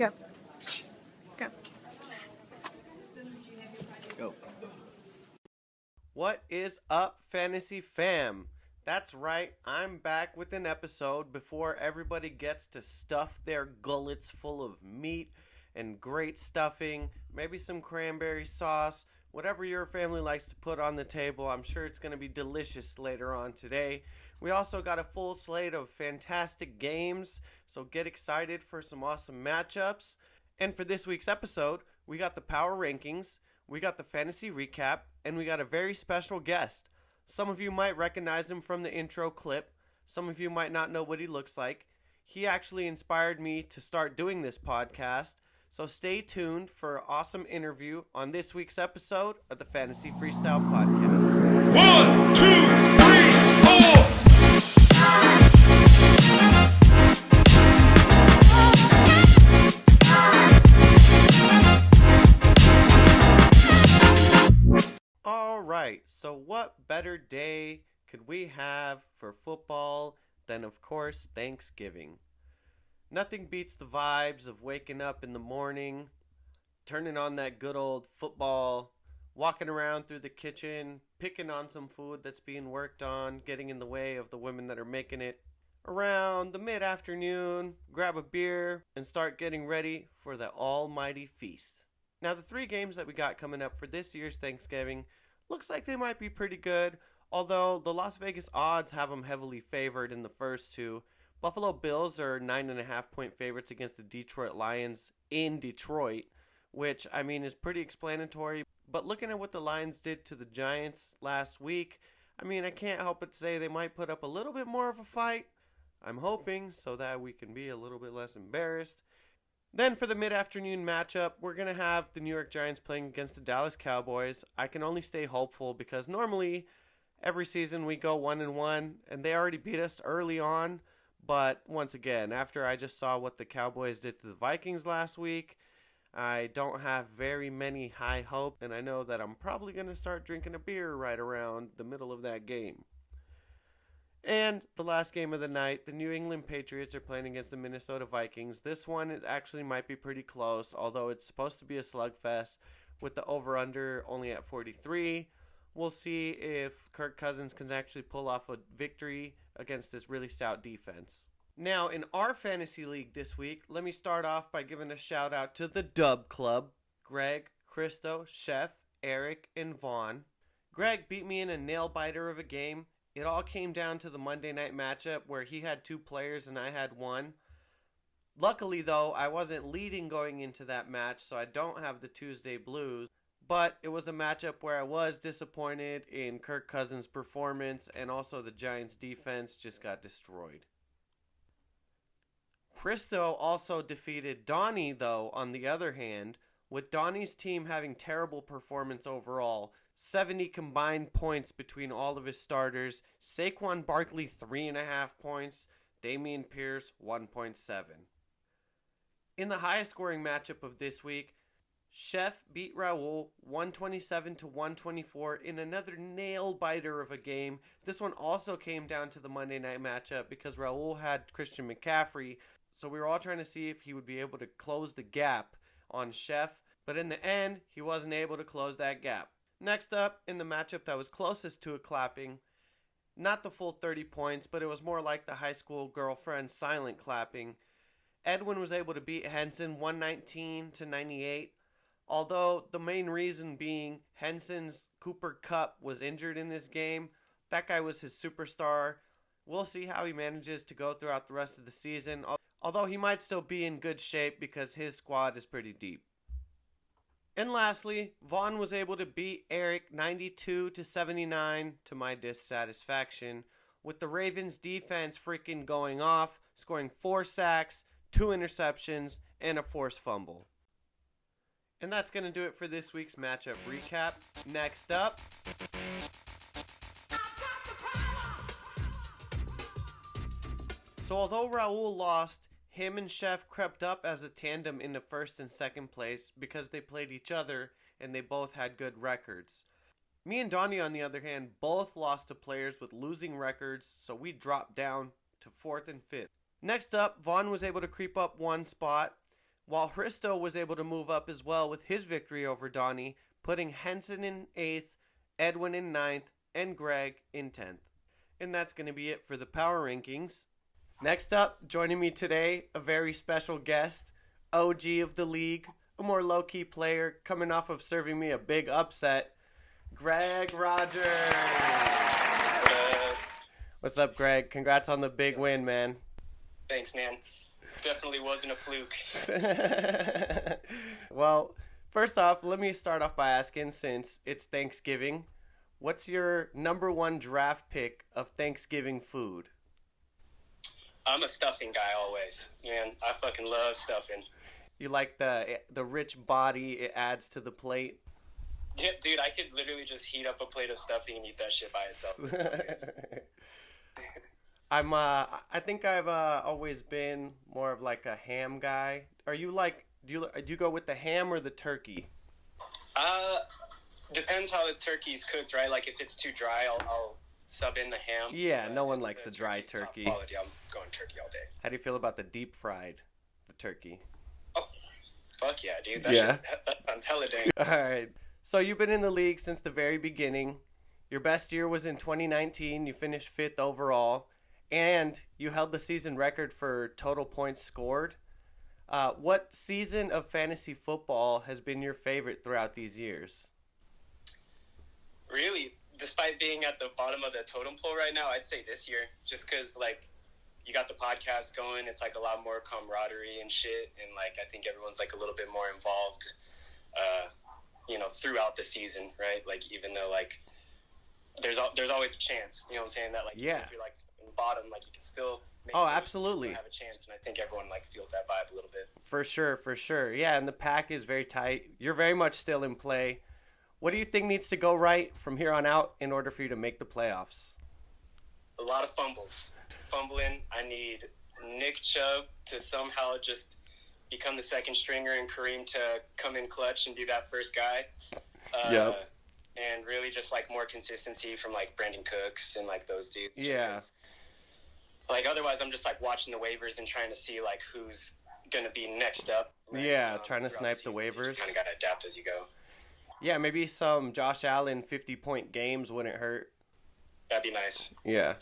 Go. Go. Go. What is up, Fantasy Fam? That's right, I'm back with an episode before everybody gets to stuff their gullets full of meat and great stuffing, maybe some cranberry sauce, whatever your family likes to put on the table. I'm sure it's going to be delicious later on today. We also got a full slate of fantastic games, so get excited for some awesome matchups. And for this week's episode, we got the power rankings, we got the fantasy recap, and we got a very special guest. Some of you might recognize him from the intro clip. Some of you might not know what he looks like. He actually inspired me to start doing this podcast. So stay tuned for an awesome interview on this week's episode of the Fantasy Freestyle Podcast. 1, 2, 3, 4. Alright, so what better day could we have for football than, of course, Thanksgiving? Nothing beats the vibes of waking up in the morning, turning on that good old football, walking around through the kitchen, picking on some food that's being worked on, getting in the way of the women that are making it. Around the mid-afternoon, grab a beer, and start getting ready for the almighty feast. Now, the 3 games that we got coming up for this year's Thanksgiving looks like they might be pretty good, although the Las Vegas odds have them heavily favored in the first 2. Buffalo Bills are 9.5-point favorites against the Detroit Lions in Detroit, which, I mean, is pretty explanatory. But looking at what the Lions did to the Giants last week, I mean, I can't help but say they might put up a little bit more of a fight. I'm hoping so that we can be a little bit less embarrassed. Then for the mid-afternoon matchup, we're going to have the New York Giants playing against the Dallas Cowboys. I can only stay hopeful because normally every season we go 1-1, and they already beat us early on. But once again, after I just saw what the Cowboys did to the Vikings last week, I don't have very many high hope, and I know that I'm probably going to start drinking a beer right around the middle of that game. And the last game of the night, the New England Patriots are playing against the Minnesota Vikings. This one actually might be pretty close, although it's supposed to be a slugfest with the over-under only at 43. We'll see if Kirk Cousins can actually pull off a victory against this really stout defense. Now, in our fantasy league this week, let me start off by giving a shout out to the Dub Club. Greg, Christo, Chef, Eric, and Vaughn. Greg beat me in a nail-biter of a game. It all came down to the Monday night matchup where he had 2 players and I had 1. Luckily, though, I wasn't leading going into that match, so I don't have the Tuesday blues. But it was a matchup where I was disappointed in Kirk Cousins' performance, and also the Giants' defense just got destroyed. Christo also defeated Donnie, though, on the other hand, with Donnie's team having terrible performance overall. 70 combined points between all of his starters. Saquon Barkley, 3.5 points. Dameon Pierce, 1.7. In the highest scoring matchup of this week, Chef beat Raul 127 to 124 in another nail-biter of a game. This one also came down to the Monday night matchup because Raul had Christian McCaffrey, so we were all trying to see if he would be able to close the gap on Chef, but in the end, he wasn't able to close that gap. Next up, in the matchup that was closest to a clapping, not the full 30 points, but it was more like the high school girlfriend silent clapping, Edwin was able to beat Henson 119 to 98. Although the main reason being Henson's Cooper Kupp was injured in this game. That guy was his superstar. We'll see how he manages to go throughout the rest of the season. Although he might still be in good shape because his squad is pretty deep. And lastly, Vaughn was able to beat Eric 92 to 79 to my dissatisfaction, with the Ravens defense freaking going off, scoring 4 sacks, 2 interceptions, and a forced fumble. And that's going to do it for this week's matchup recap. Next up, so although Raul lost, him and Chef crept up as a tandem in the first and second place because they played each other and they both had good records. Me and Donnie, on the other hand, both lost to players with losing records, so we dropped down to 4th and 5th. Next up, Vaughn was able to creep up 1 spot. while Hristo was able to move up as well with his victory over Donnie, putting Henson in 8th, Edwin in 9th, and Greg in 10th. And that's going to be it for the power rankings. Next up, joining me today, a very special guest, OG of the league, a more low-key player, coming off of serving me a big upset, Greg Rogers. What's up, Greg? Congrats on the big win, man. Thanks, man. Definitely wasn't a fluke. Well, first off, let me start off by asking, since it's Thanksgiving, what's your number one draft pick of Thanksgiving food? I'm a stuffing guy always. Man, I fucking love stuffing. You like the rich body it adds to the plate? Yeah, dude, I could literally just heat up a plate of stuffing and eat that shit by itself. It's so good. I think I've always been more of like a ham guy. Are you like, do you go with the ham or the turkey? Depends how the turkey's cooked, right? Like if it's too dry, I'll sub in the ham. Yeah, no one likes a dry turkey. Top quality, I'm going turkey all day. How do you feel about the deep fried, the turkey? Oh, fuck yeah, dude. That sounds hella dang. All right. So you've been in the league since the very beginning. Your best year was in 2019. You finished 5th overall. And you held the season record for total points scored. What season of fantasy football has been your favorite throughout these years? Really, despite being at the bottom of the totem pole right now, I'd say this year. Just because, like, you got the podcast going. It's, like, a lot more camaraderie and shit. And, like, I think everyone's, like, a little bit more involved, throughout the season, right? Like, even though, like, there's always a chance, you know what I'm saying? That, like, yeah. If you're, like, in the bottom, like, you can still absolutely have a chance. And I think everyone, like, feels that vibe a little bit. For sure. Yeah, and the pack is very tight. You're very much still in play. What do you think needs to go right from here on out in order for you to make the playoffs? A lot of fumbling. I need Nick Chubb to somehow just become the second stringer and Kareem to come in clutch and be that first guy. Yep. And really just, like, more consistency from, like, Brandon Cooks and, like, those dudes. Yeah. Like, otherwise I'm just, like, watching the waivers and trying to see, like, who's going to be next up. Right? Yeah, trying to snipe the waivers. So you just kind of got to adapt as you go. Yeah, maybe some Josh Allen 50-point games wouldn't hurt. That'd be nice. Yeah.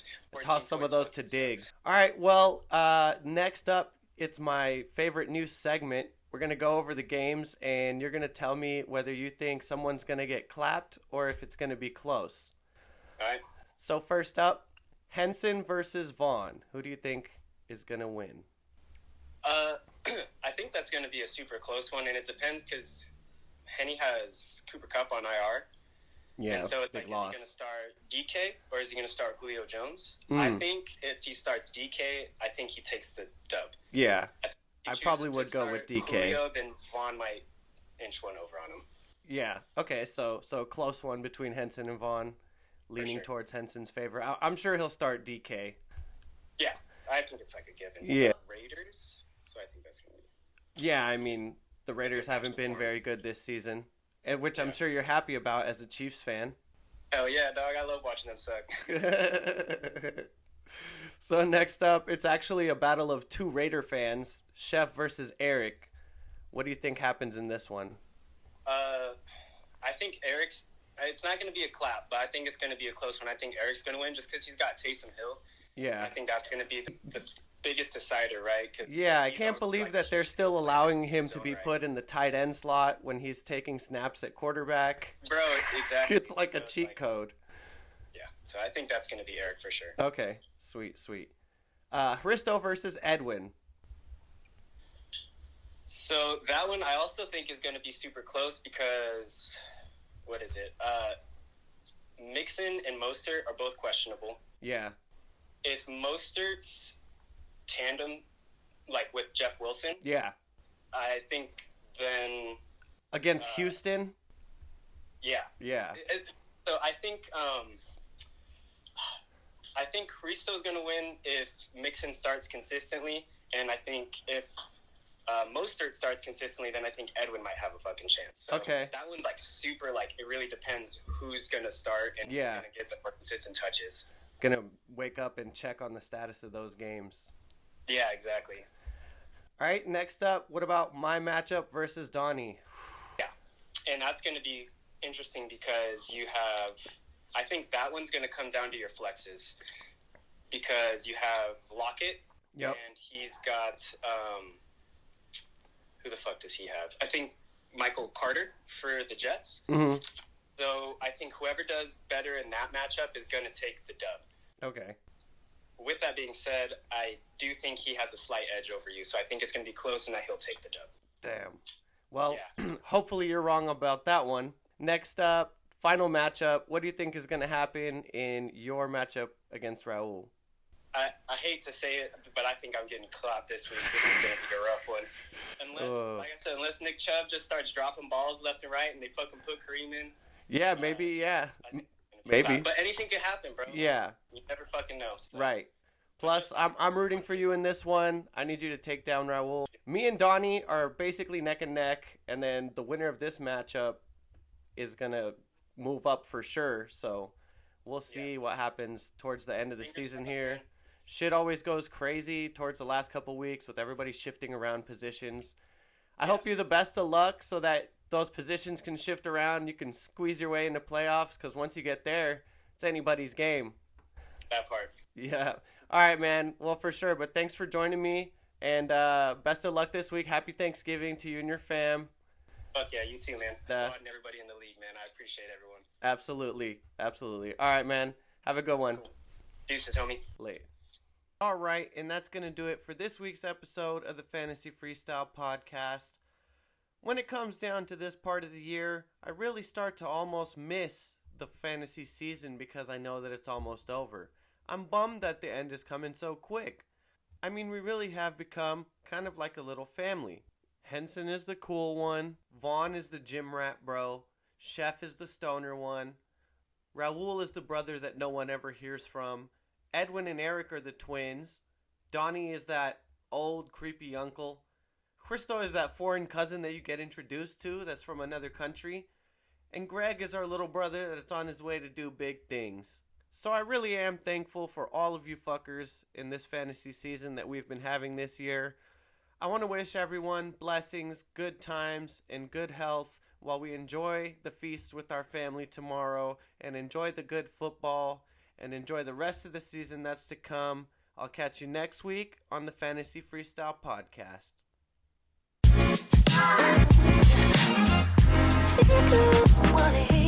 Toss some of those to Diggs. All right, well, next up, it's my favorite new segment. We're going to go over the games, and you're going to tell me whether you think someone's going to get clapped or if it's going to be close. All right. So first up, Henson versus Vaughn. Who do you think is going to win? I think that's going to be a super close one, and it depends because Henny has Cooper Kupp on IR. Yeah, and so it's like, loss. Is he going to start DK or is he going to start Julio Jones? Mm. I think if he starts DK, I think he takes the dub. Yeah, I probably would go with DK. Julio, then Vaughn might inch one over on him. Yeah, okay, so close one between Henson and Vaughn, leaning towards Henson's favor. I'm sure he'll start DK. Yeah, I think it's like a given. Yeah. Raiders, so I think that's going to be... Yeah, I mean, the Raiders haven't been very good this season, which I'm sure you're happy about as a Chiefs fan. Hell yeah, dog. I love watching them suck. So next up, it's actually a battle of two Raider fans, Chef versus Eric. What do you think happens in this one? I think Eric's... It's not going to be a clap, but I think it's going to be a close one. I think Eric's going to win just because he's got Taysom Hill. Yeah. I think that's going to be the biggest decider, right? Cause yeah, I can't believe that they're still allowing him to be put in the tight end slot when he's taking snaps at quarterback. Bro, exactly. It's like a cheat code. Yeah, so I think that's going to be Eric for sure. Okay, sweet. Hristo versus Edwin. So that one I also think is going to be super close because, what is it? Mixon and Mostert are both questionable. Yeah. If Mostert's tandem, like with Jeff Wilson, yeah, I think then against Houston, yeah. So I think Christo's going to win if Mixon starts consistently, and I think if Mostert starts consistently, then I think Edwin might have a fucking chance. So okay, that one's like super. Like it really depends who's going to start and who's going to get the more consistent touches. Gonna wake up and check on the status of those games. Yeah, exactly. All right, next up, what about my matchup versus Donnie? Yeah, and that's going to be interesting because you have, I think that one's going to come down to your flexes because you have Lockett, Yep. and he's got, who the fuck does he have? I think Michael Carter for the Jets. Mm-hmm. So I think whoever does better in that matchup is going to take the dub. Okay. With that being said, I do think he has a slight edge over you, so I think it's going to be close and that he'll take the dub. Damn. Well, Yeah. hopefully you're wrong about that one. Next up, final matchup. What do you think is going to happen in your matchup against Raul? I hate to say it, but I think I'm getting clapped this week. This is going to be a rough one. Unless, like I said, unless Nick Chubb just starts dropping balls left and right and they fucking put Kareem in. Yeah, maybe, yeah. I think Maybe. But anything could happen, bro. Yeah. You never fucking know. So. Right. Plus, I'm rooting for you in this one. I need you to take down Raul. Me and Donnie are basically neck and neck, and then the winner of this matchup is going to move up for sure. So we'll see what happens towards the end of the season here. Man. Shit always goes crazy towards the last couple weeks with everybody shifting around positions. I hope you the best of luck so that those positions can shift around. You can squeeze your way into playoffs because once you get there, it's anybody's game. That part. Yeah. All right, man. Well, for sure. But thanks for joining me. And best of luck this week. Happy Thanksgiving to you and your fam. Fuck yeah, you too, man. Squad and everybody in the league, man. I appreciate everyone. Absolutely. Absolutely. All right, man. Have a good one. Cool. Deuces, homie. Late. All right, and that's going to do it for this week's episode of the Fantasy Freestyle Podcast. When it comes down to this part of the year, I really start to almost miss the fantasy season because I know that it's almost over. I'm bummed that the end is coming so quick. I mean, we really have become kind of like a little family. Henson is the cool one, Vaughn is the gym rat bro, Chef is the stoner one, Raul is the brother that no one ever hears from, Edwin and Eric are the twins. Donnie is that old creepy uncle. Christo is that foreign cousin that you get introduced to that's from another country. And Greg is our little brother that's on his way to do big things. So I really am thankful for all of you fuckers in this fantasy season that we've been having this year. I want to wish everyone blessings, good times, and good health while we enjoy the feast with our family tomorrow and enjoy the good football and enjoy the rest of the season that's to come. I'll catch you next week on the Fantasy Freestyle Podcast. Wanna hear